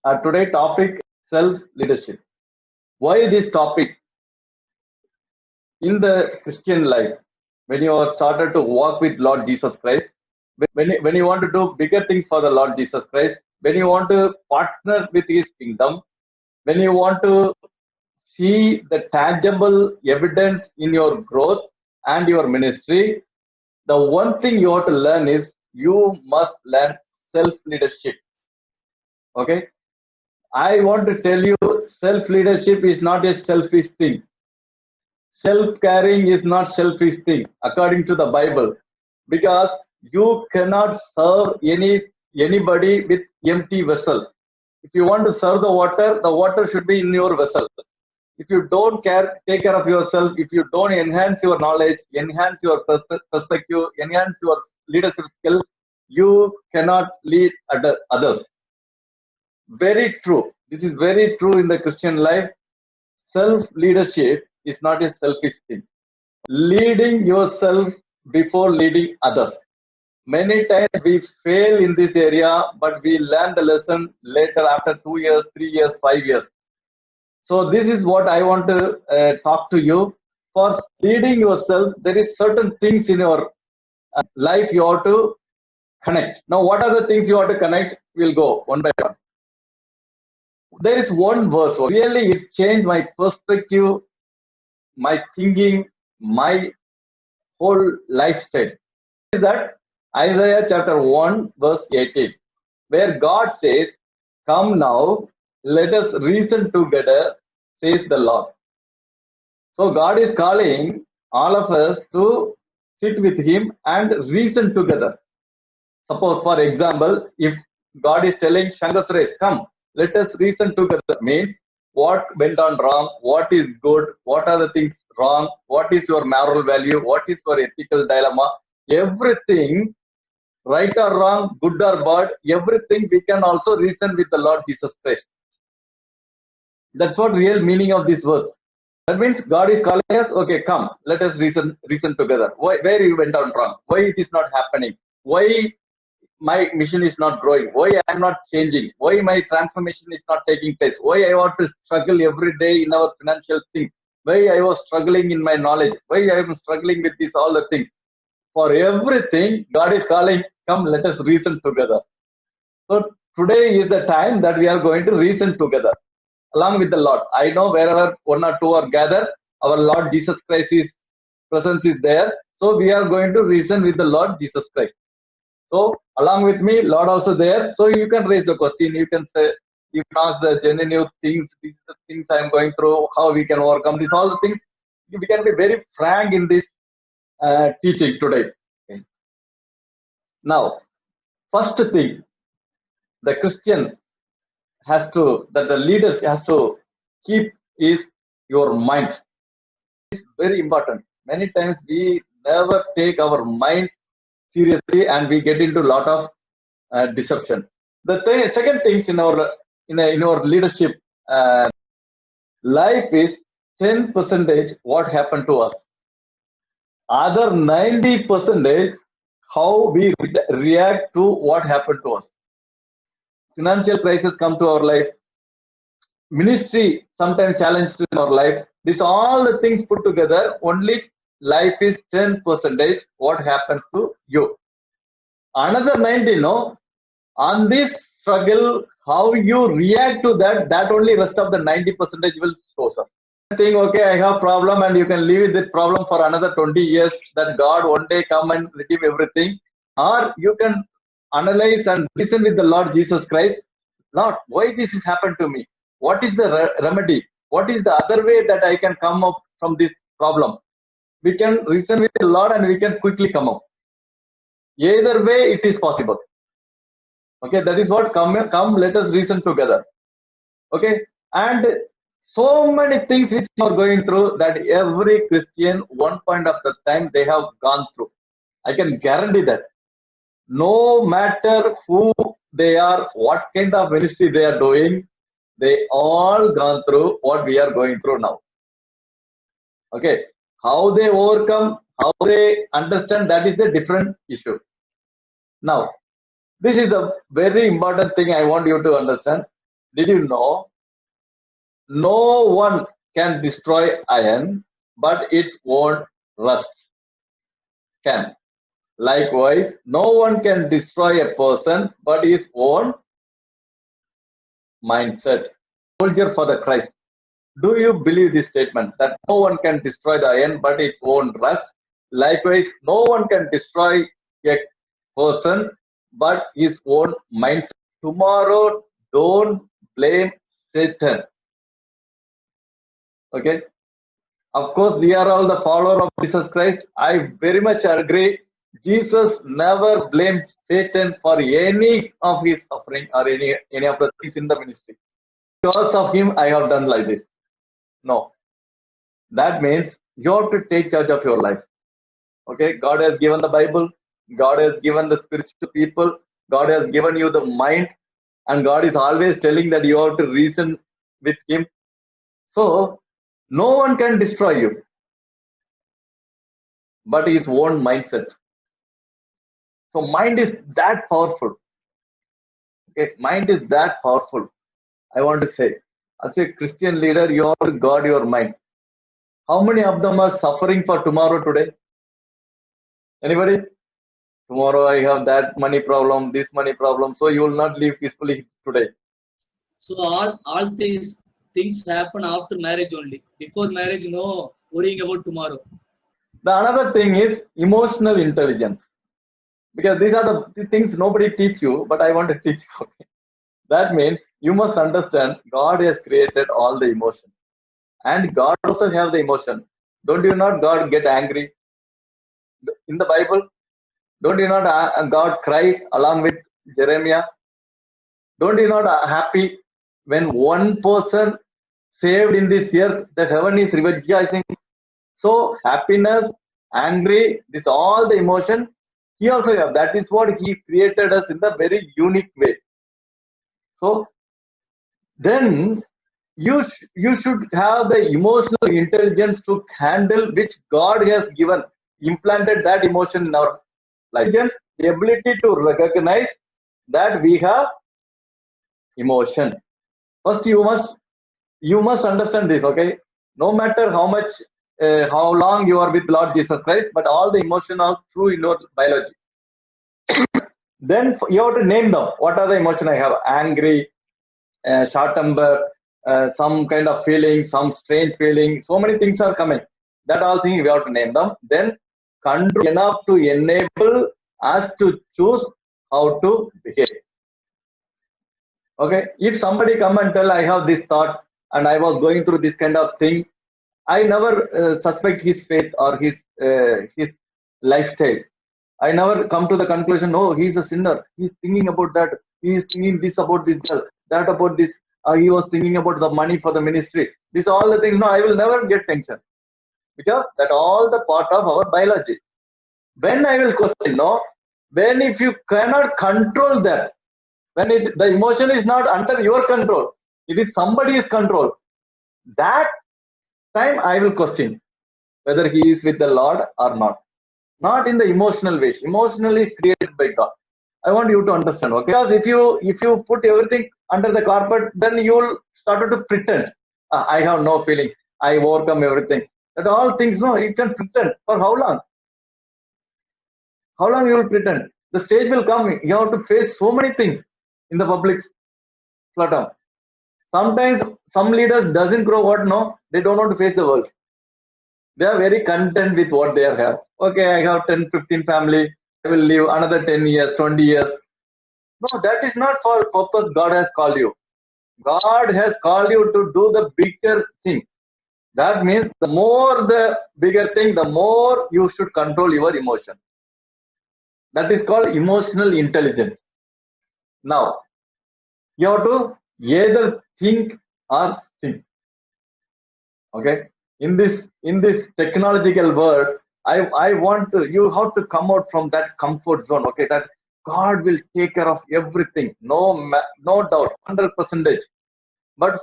Today topic self-leadership. Why this topic? In the Christian life, when you are started to walk with Lord Jesus Christ, when you want to do bigger things for the Lord Jesus Christ, when you want to partner with His kingdom, when you want to see the tangible evidence in your growth and your ministry, the one thing you have to learn is you must learn self-leadership. Okay, I want to tell you, self-leadership is not a selfish thing. Self-caring is not selfish thing, according to the Bible, because you cannot serve anybody with empty vessel. If you want to serve the water should be in your vessel. If you don't take care of yourself, if you don't enhance your knowledge, enhance your perspective, enhance your leadership skill, you cannot lead others. Very true. This is very true in the Christian life. Self-leadership is not a selfish thing. Leading yourself before leading others. Many times we fail in this area, but we learn the lesson later after 2 years, 3 years, 5 years. So this is what I want to talk to you. For leading yourself, there is certain things in your life you have to connect. Now, what are the things you have to connect? We'll go one by one. There is one verse, really it changed my perspective, my thinking, my whole lifestyle. Is that Isaiah chapter 1 verse 18, where God says, "Come now, let us reason together, says the Lord." So God is calling all of us to sit with Him and reason together. Suppose, for example, if God is telling Shankar Suresh, "Come, let us reason together," means what went on wrong, what is good, what are the things wrong, what is your moral value, what is your ethical dilemma, everything, right or wrong, good or bad, everything we can also reason with the Lord Jesus Christ. That's what real meaning of this verse. That means God is calling us, okay, come, let us reason together. Where you went on wrong, why it is not happening, why my mission is not growing, why I am not changing, why my transformation is not taking place, why I want to struggle every day in our financial things, why I was struggling in my knowledge, why I am struggling with this, all the things. For everything, God is calling, come, let us reason together. So today is the time that we are going to reason together along with the Lord. I know wherever one or two are gathered, our Lord Jesus Christ's presence is there. So we are going to reason with the Lord Jesus Christ. So along with me, Lord also there. So you can raise the question. You can say, you can ask the genuine things. These are the things I am going through. How we can overcome this. All the things. We can be very frank in this teaching today. Okay. Now, first thing, the Christian has to, that the leaders has to keep is your mind. It's very important. Many times we never take our mind seriously and we get into a lot of deception. The second things in our leadership life is 10% what happened to us. Other 90% how we react to what happened to us. Financial crisis come to our life. Ministry sometimes challenged in our life. This all the things put together, only life is 10% what happens to you. Another 90, no, on this struggle, how you react to that, that only rest of the 90% will show us. Think, okay, I have problem and you can live with that problem for another 20 years, that God one day come and redeem everything. Or you can analyze and listen with the Lord Jesus Christ. Lord, why this has happened to me? What is the remedy? What is the other way that I can come up from this problem? We can reason with the Lord and we can quickly come up. Either way, it is possible. Okay, that is what come, let us reason together. Okay, and so many things which you are going through that every Christian, one point of the time, they have gone through. I can guarantee that. No matter who they are, what kind of ministry they are doing, they all gone through what we are going through now. Okay, how they overcome, how they understand, that is a different issue. Now, this is a very important thing I want you to understand. Did you know no one can destroy iron, but it won't rust? Can. Likewise, no one can destroy a person, but his own mindset. Soldier for the Christ. Do you believe this statement that no one can destroy the iron, but its own rust? Likewise, no one can destroy a person, but his own mindset. Tomorrow, don't blame Satan. Okay. Of course, we are all the follower of Jesus Christ. I very much agree. Jesus never blamed Satan for any of his suffering or any of the things in the ministry. Because of him, I have done like this. No. That means you have to take charge of your life. Okay. God has given the Bible. God has given the Spirit to people. God has given you the mind. And God is always telling that you have to reason with him. So, no one can destroy you, but his own mindset. So mind is that powerful. Okay, mind is that powerful. I want to say, as a Christian leader, you have to guard your mind. How many of them are suffering for tomorrow today? Anybody? Tomorrow I have that money problem, this money problem, so you will not live peacefully today. So all things happen after marriage only. Before marriage, no worrying about tomorrow. The another thing is emotional intelligence. Because these are the things nobody teach you, but I want to teach you. That means you must understand God has created all the emotion. And God also have the emotion. Don't you not God get angry? In the Bible, don't you not God cry along with Jeremiah? Don't you not happy when one person saved in this year, the heaven is rejoicing? So happiness, angry, this all the emotion, he also have. That is what he created us in the very unique way. So then you should have the emotional intelligence to handle which God has given, implanted that emotion in our life. The ability to recognize that we have emotion. First, you must understand this. Okay, no matter how much, how long you are with Lord Jesus Christ, but all the emotion are true in your biology. Then you have to name them. What are the emotion I have? Angry, short temper, some kind of feeling, some strange feeling. So many things are coming. That all things we have to name them. Then control enough to enable us to choose how to behave. Okay, if somebody come and tell I have this thought and I was going through this kind of thing, I never suspect his faith or his lifestyle. I never come to the conclusion, no, he's a sinner. He's thinking about that. He's thinking this about this girl, that about this. He was thinking about the money for the ministry. This all the things. No, I will never get tension because that all the part of our biology. When I will question, no, when if you cannot control that, when the emotion is not under your control, it is somebody's control. That time I will question whether he is with the Lord or not. Not in the emotional way. Emotional is created by God. I want you to understand, okay? Because if you put everything under the carpet, then you will start to pretend. I have no feeling. I overcome everything. That all things, no, you can pretend. For how long? How long you will pretend? The stage will come. You have to face so many things in the public platform. Sometimes some leaders doesn't grow what? No, they don't want to face the world. They are very content with what they have. Okay, I have 10, 15 family. I will live another 10 years, 20 years. No, that is not for purpose God has called you. God has called you to do the bigger thing. That means the more the bigger thing, the more you should control your emotion. That is called emotional intelligence. Now, you have to either think or think. Okay? In this technological world, I want to, you have to come out from that comfort zone. Okay, that God will take care of everything. No doubt, 100%. But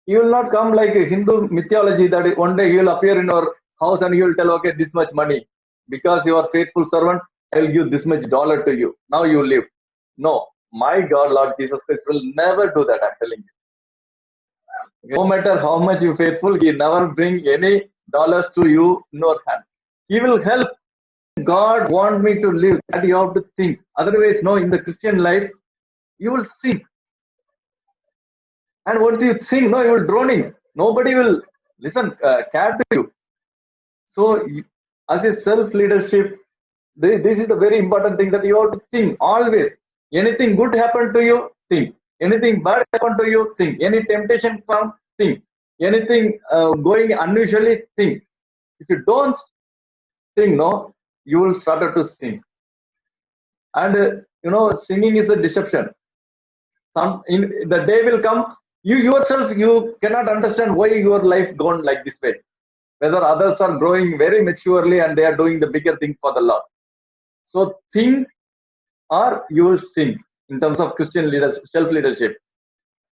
he will not come like a Hindu mythology that one day he will appear in your house and he will tell, okay, this much money. Because you are faithful servant, I will give this much dollar to you. Now you live. No, my God, Lord Jesus Christ will never do that. I'm telling you. No matter how much you faithful, He never bring any dollars to you in your hand. He will help. God want me to live. That you have to think. Otherwise, no. In the Christian life, you will sink. And once you sink, no, you will droning. Nobody will listen, care to you. So, as a self-leadership, this is a very important thing that you have to think always. Anything good happen to you, think. Anything bad happen to you, think. Any temptation come, think. Anything going unusually, think. If you don't think, no, you will start to sing. And singing is a deception. In the day will come, you yourself you cannot understand why your life gone like this way. Whether others are growing very maturely and they are doing the bigger thing for the Lord. So think or you will sing in terms of Christian leadership, self-leadership.